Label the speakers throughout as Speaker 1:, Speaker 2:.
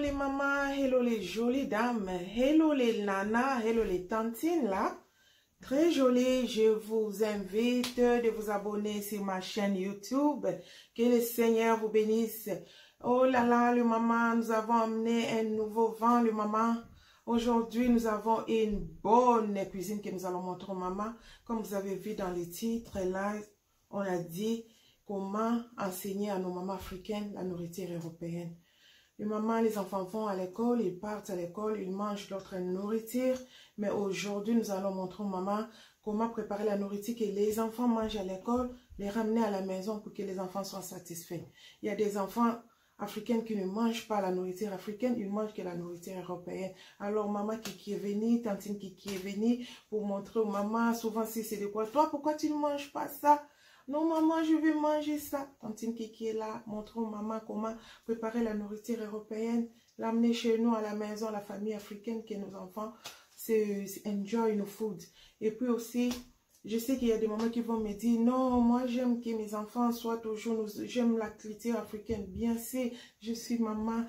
Speaker 1: les mamans, hello les jolies dames, hello les nanas, hello les tantines là. Très jolie, je vous invite de vous abonner sur ma chaîne YouTube. Que le Seigneur vous bénisse. Oh là là, le maman, nous avons amené un nouveau vent, le maman. Aujourd'hui, nous avons une bonne cuisine que nous allons montrer aux mamans. Comme vous avez vu dans les titres, là, on a dit comment enseigner à nos mamans africaines la nourriture européenne. Les mamans, les enfants vont à l'école, ils partent à l'école, ils mangent d'autres nourritures. Mais aujourd'hui, nous allons montrer aux mamans comment préparer la nourriture que les enfants mangent à l'école, les ramener à la maison pour que les enfants soient satisfaits. Il y a des enfants africains qui ne mangent pas la nourriture africaine, ils mangent que la nourriture européenne. Alors, maman qui est venue, tantine qui est venue pour montrer aux mamans, souvent si c'est de quoi, toi, pourquoi tu ne manges pas ça? Non, maman, je vais manger ça. Tantine Kiki est là, montrons maman comment préparer la nourriture européenne, l'amener chez nous à la maison, la famille africaine, que nos enfants enjoy nos food. Et puis aussi, je sais qu'il y a des mamans qui vont me dire, non, moi j'aime que mes enfants soient toujours, j'aime la culture africaine. Bien sûr, je suis maman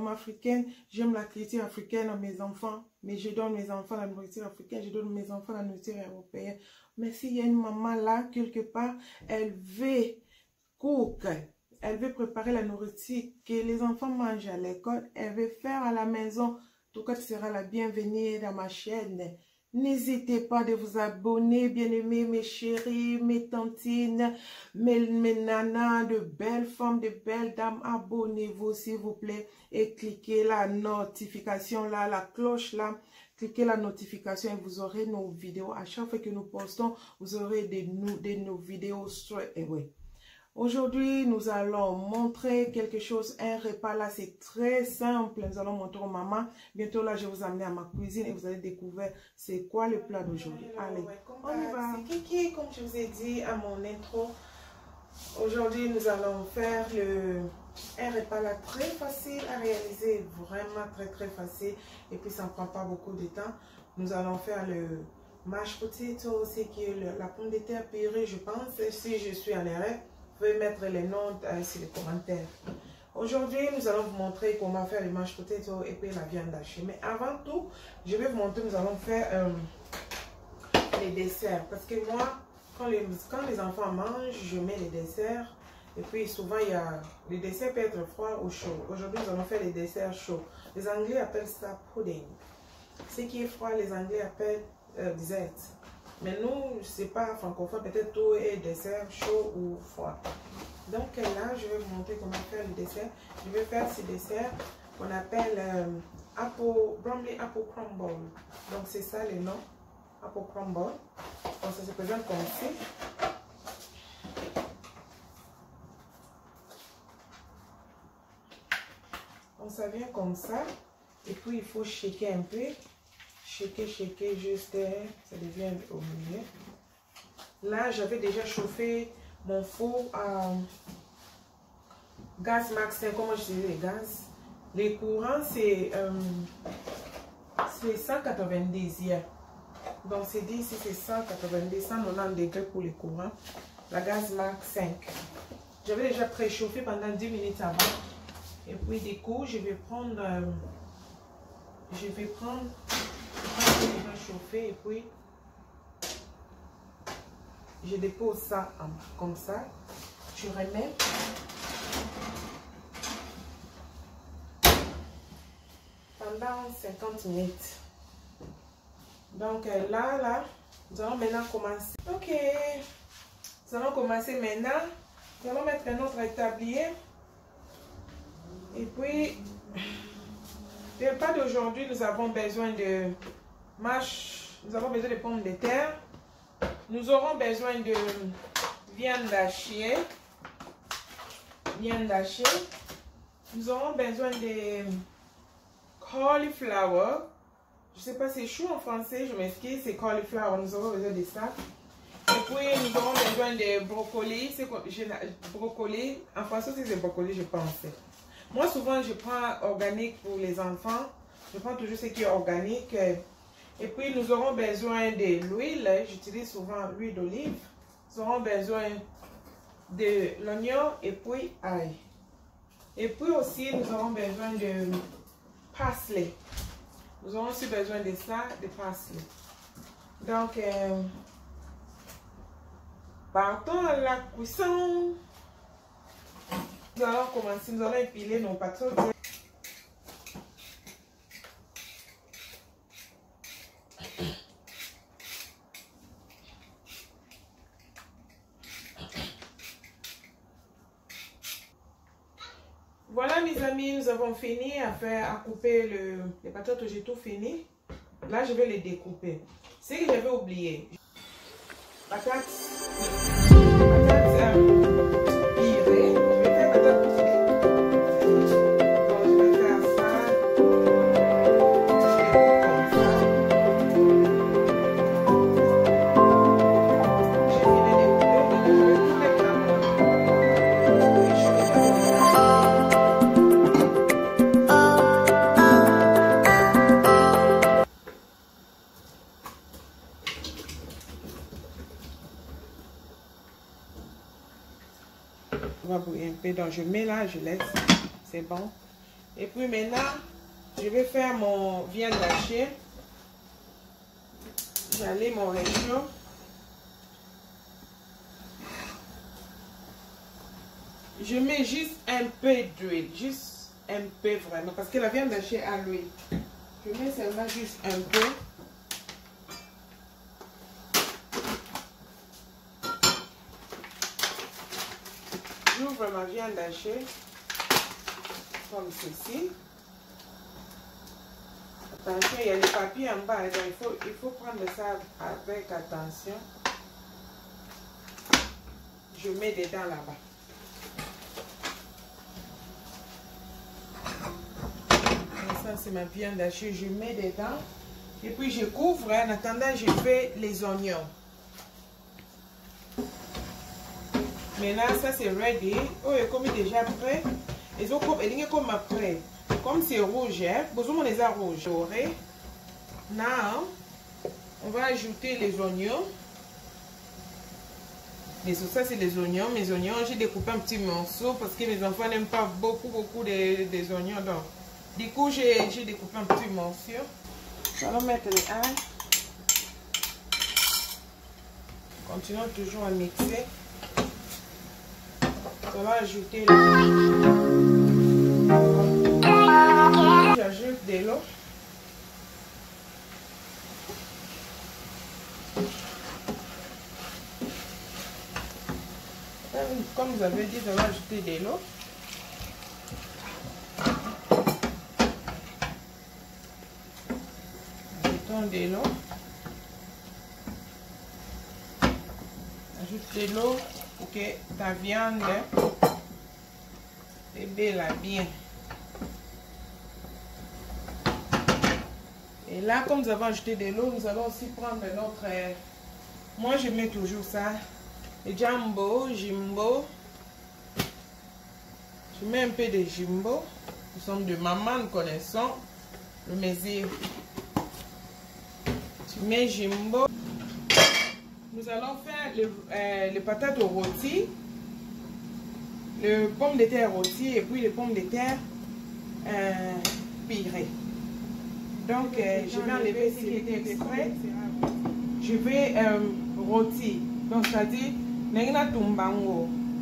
Speaker 1: africaine, j'aime la culture africaine à mes enfants, mais je donne mes enfants la nourriture africaine, je donne mes enfants la nourriture européenne. Mais s'il y a une maman là, quelque part, elle veut cook, elle veut préparer la nourriture que les enfants mangent à l'école, elle veut faire à la maison, tout cas, tu seras la bienvenue dans ma chaîne. N'hésitez pas de vous abonner, bien-aimés, mes chéris, mes tantines, mes nanas, de belles femmes, de belles dames. Abonnez-vous, s'il vous plaît, et cliquez la notification là, la cloche là. Cliquez la notification et vous aurez nos vidéos. À chaque fois que nous postons, vous aurez nos vidéos straight away. Aujourd'hui, nous allons montrer quelque chose, un repas là, c'est très simple. Nous allons montrer aux mamans. Bientôt là, je vais vous amener à ma cuisine et vous allez découvrir c'est quoi le plat d'aujourd'hui. Allez, on y va. C'est Kiki, comme je vous ai dit à mon intro. Aujourd'hui, nous allons faire un repas là très facile à réaliser, vraiment très facile. Et puis, ça ne prend pas beaucoup de temps. Nous allons faire le mashed potato, c'est qui est la pomme de terre purée, je pense. Si je suis en erreur, vous pouvez mettre les noms sur les commentaires. Aujourd'hui, nous allons vous montrer comment faire le mashed potato et puis la viande hachée. Mais avant tout, je vais vous montrer, nous allons faire les desserts. Parce que moi, quand les enfants mangent, je mets les desserts. Et puis souvent, les desserts peuvent être froids ou chauds. Aujourd'hui, nous allons faire les desserts chauds. Les Anglais appellent ça pudding. Ce qui est froid, les Anglais appellent dessert. Mais nous, c'est pas francophone, peut-être tout est dessert chaud ou froid. Donc là, je vais vous montrer comment faire le dessert. Je vais faire ce dessert qu'on appelle Bromley Apple Crumble. Donc c'est ça le nom, Apple Crumble. Donc ça se présente comme ci. Donc ça vient comme ça. Et puis il faut shaker un peu. Shaker juste, ça devient au milieu. Là, j'avais déjà chauffé mon four à gaz max 5, comment je disais les gaz. Les courants, c'est 190 hier. Donc, c'est dit ici, c'est 190, 190 degrés pour les courants. La gaz max 5. J'avais déjà préchauffé pendant 10 minutes avant. Et puis, du coup, je vais prendre chauffer et puis je dépose ça comme ça. Je remets pendant 50 minutes. Donc là, nous allons maintenant commencer. Ok, nous allons commencer maintenant. Nous allons mettre notre établier. Et puis, le repas d'aujourd'hui, nous avons besoin de nous avons besoin de pommes de terre. Nous aurons besoin de viande hachée. Nous aurons besoin de cauliflower. Je ne sais pas si c'est chou en français, je m'excuse, c'est cauliflower. Nous aurons besoin de ça. Et puis, nous aurons besoin de brocoli. Brocoli, en français, c'est brocoli, je pense. Moi, souvent, je prends organique pour les enfants. Je prends toujours ce qui est organique. Et puis, nous aurons besoin de l'huile. J'utilise souvent l'huile d'olive. Nous aurons besoin de l'oignon et puis ail. Et puis aussi, nous aurons besoin de parsley. Nous aurons aussi besoin de ça, de parsley. Donc, partons à la cuisson. Nous allons commencer, nous allons épiler nos patates. Voilà mes amis, nous avons fini à couper les patates, j'ai tout fini. Là, je vais les découper. Ce que j'avais oublié. Patates pirées. Je vais faire patates pirées. Donc, je vais faire ça. Je vais les découper. Je vais tout mettre dans on va bouillir un peu, donc je mets là, je laisse, c'est bon. Et puis maintenant, je vais faire mon viande hachée. J'allais mon réchaud. Je mets juste un peu d'huile, juste un peu vraiment, parce que la viande hachée a l'huile. Je mets seulement juste un peu. J'ouvre ma viande hachée comme ceci. Attention, il y a les papiers en bas, donc il faut prendre ça avec attention. Je mets dedans là-bas. Ça, c'est ma viande hachée, je mets dedans. Et puis je couvre, en attendant, je fais les oignons. Maintenant, ça c'est ready. Oh, il est comme déjà prêt. Ils ont comme après. Comme c'est rouge, besoin de les rouges. Now, on va ajouter les oignons. Et ça, c'est les oignons. Mes oignons, j'ai découpé un petit morceau parce que mes enfants n'aiment pas beaucoup des oignons. Donc, du coup, j'ai découpé un petit morceau. Allons mettre les ail. Continuons toujours à mixer. On va ajouter j'ajoute de l'eau. Comme vous avez dit, on va ajouter de l'eau. Ajoutons de l'eau. Ajoute de l'eau pour que ta viande bébé bien. Et là, comme nous avons ajouté de l'eau, nous allons aussi prendre notre... moi, je mets toujours ça. Le jumbo. Je mets un peu de jumbo. Nous sommes de maman, nous connaissons le mesure. Je mets jumbo. Nous allons faire les patates au rôti, le pomme de terre rôti et puis les pommes de terre pirées. Donc, je vais enlever ce qui était extrait. Je vais rôtir. Donc, c'est-à-dire,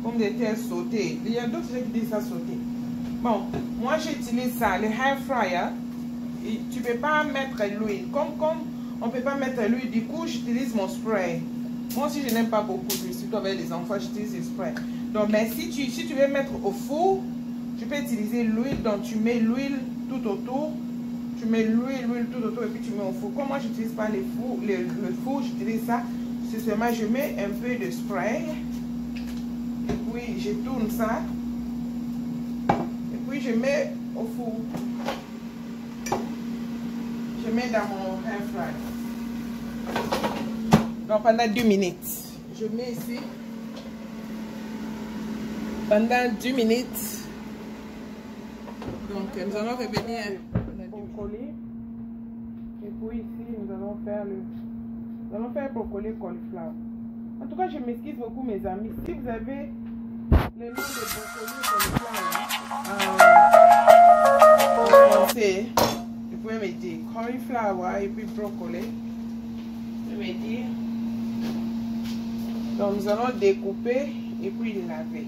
Speaker 1: pomme de terre sautée. Il y a d'autres qui disent ça sauté. Bon, moi j'utilise ça, le hair fryer. Et tu ne peux pas mettre l'huile. Comme on ne peut pas mettre l'huile, du coup, j'utilise mon spray. Moi aussi, je n'aime pas beaucoup d'huile, surtout avec les enfants, j'utilise le spray. Donc, mais si tu veux mettre au four, tu peux utiliser l'huile. Donc, tu mets l'huile tout autour. Tu mets l'huile tout autour et puis tu mets au four. Comme moi, je n'utilise pas le four, j'utilise ça. C'est seulement, je mets un peu de spray. Et puis, je tourne ça. Et puis, je mets au four. Je mets dans mon air fryer. Donc, pendant 2 minutes. Je mets ici. Pendant 2 minutes. Donc, nous allons revenir brocoli. Et puis ici, nous allons faire brocoli cauliflower. En tout cas, je m'excuse beaucoup, mes amis. Si vous avez le nom de brocoli cauliflower en français, dit cauliflower et puis brocoli. Je vais dire. Donc nous allons découper et puis laver.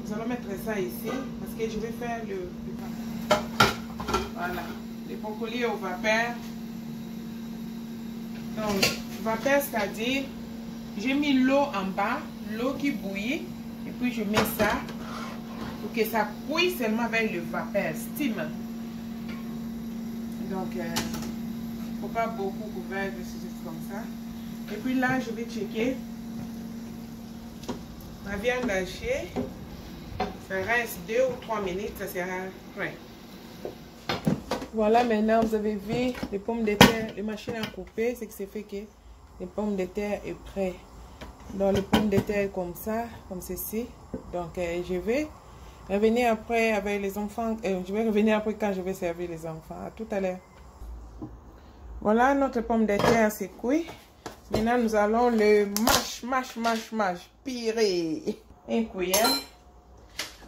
Speaker 1: Nous allons mettre ça ici parce que je vais faire le voilà, les brocolis au vapeur. Donc, vapeur, c'est-à-dire, j'ai mis l'eau en bas, l'eau qui bouillit, et puis je mets ça pour que ça cuise seulement avec le vapeur, steam. Donc, il ne faut pas beaucoup couvrir juste comme ça. Et puis là, je vais checker ma viande hachée. Ça reste 2 ou 3 minutes, ça sera prêt. Voilà, maintenant vous avez vu les pommes de terre, les machines à couper, c'est que c'est fait que les pommes de terre est prêt. Donc les pommes de terre comme ça, comme ceci. Donc je vais revenir après avec les enfants. Je vais revenir après quand je vais servir les enfants. À tout à l'heure. Voilà, notre pomme de terre c'est cuit. Maintenant nous allons le mâche, pirer. Une cuillère.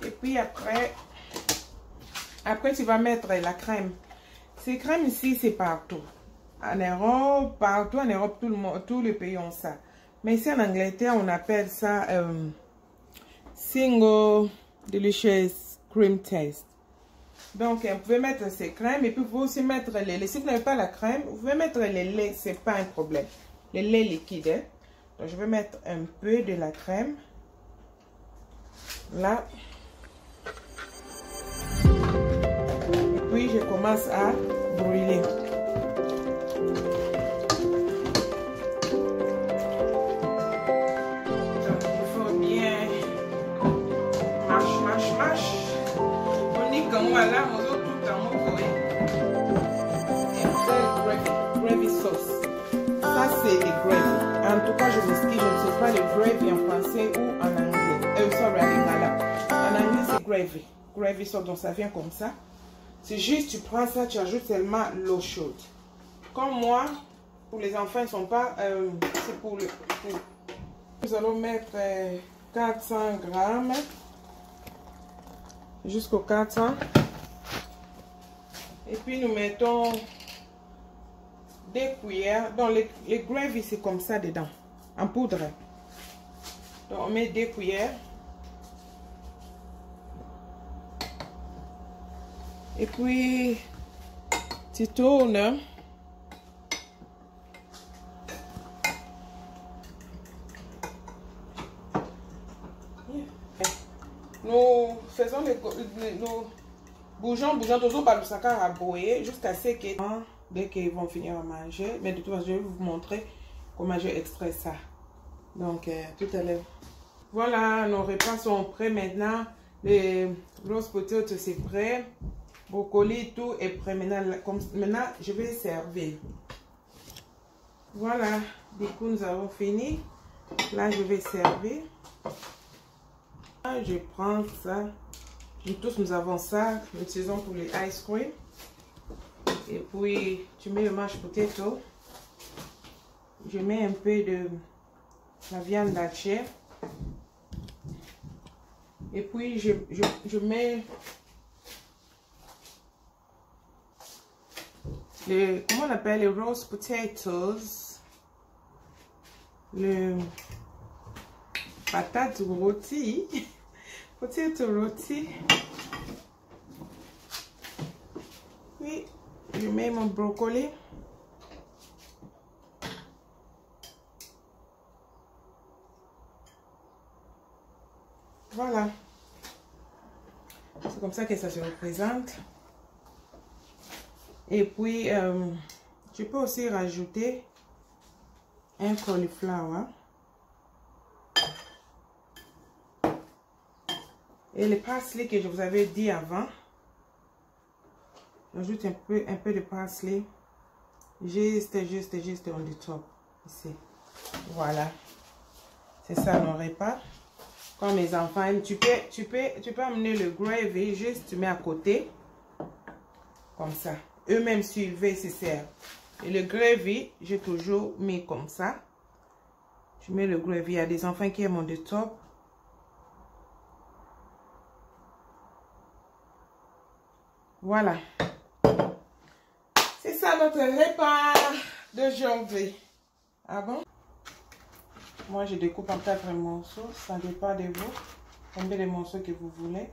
Speaker 1: Et puis après tu vas mettre la crème. Ces crèmes ici, c'est partout. En Europe, partout en Europe, tous les pays ont ça. Mais ici en Angleterre, on appelle ça Single Delicious Cream Taste. Donc, vous pouvez mettre ces crèmes et puis vous pouvez aussi mettre les laits. Si vous n'avez pas la crème, vous pouvez mettre les laits, c'est pas un problème. Les laits liquides. Hein? Donc, je vais mettre un peu de la crème. Là. Puis je commence à brûler. Donc il faut bien mâche. On dit comme voilà, on a tout en haut. Et gravy sauce. Ça c'est les gravy. En tout cas, je m'excuse, je ne sais pas le gravy en français ou en anglais. Sorry, en lingala. En anglais c'est gravy. Gravy sauce, donc ça vient comme ça. C'est juste, tu prends ça, tu ajoutes seulement l'eau chaude. Comme moi, pour les enfants, ils ne sont pas... c'est pour le... Nous allons mettre 400 grammes. Jusqu'au 400. Et puis nous mettons 2 cuillères. Donc les gravy, c'est comme ça dedans. En poudre. Donc on met 2 cuillères. Et puis, tu tournes. Nous faisons nous bougeons toujours par le sac à broyer jusqu'à ce que dès qu'ils vont finir à manger. Mais de toute façon, je vais vous montrer comment je extrais ça. Donc, tout à l'heure. Voilà, nos repas sont prêts maintenant. Les roast potatoes, c'est prêt. Brocoli, tout est prêt. Maintenant, je vais servir. Voilà, du coup, nous avons fini. Là, je vais servir. Je prends ça. Nous tous, nous avons ça. Nous utilisons pour les ice cream. Et puis, tu mets le mashed potato. Je mets un peu de la viande hachée. Et puis, je mets comment on appelle les roast potatoes, le patate rôti, potato rôti. Puis je mets mon brocoli. Voilà, c'est comme ça que ça se représente. Et puis, tu peux aussi rajouter un cauliflower. Et le parsley que je vous avais dit avant. J'ajoute un peu de parsley. Juste on the top. Ici. Voilà. C'est ça nos repas. Comme mes enfants, tu peux amener le gravy, juste tu mets à côté. Comme ça. Eux-mêmes suivent, se servent. Et le gravy, j'ai toujours mis comme ça. Je mets le gravy. Il y a des enfants qui aiment de top. Voilà. C'est ça notre repas d'aujourd'hui. Ah bon? Moi, je découpe en 4 morceaux. Ça dépend de vous. Combien de morceaux que vous voulez.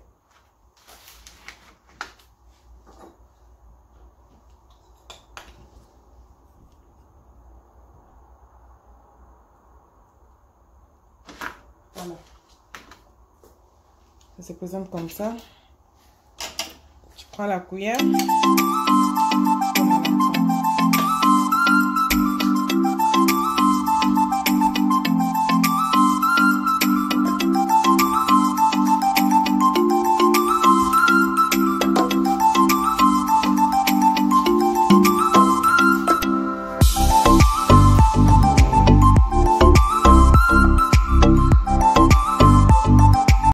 Speaker 1: Voilà. Ça se présente comme ça. Je prends la cuillère.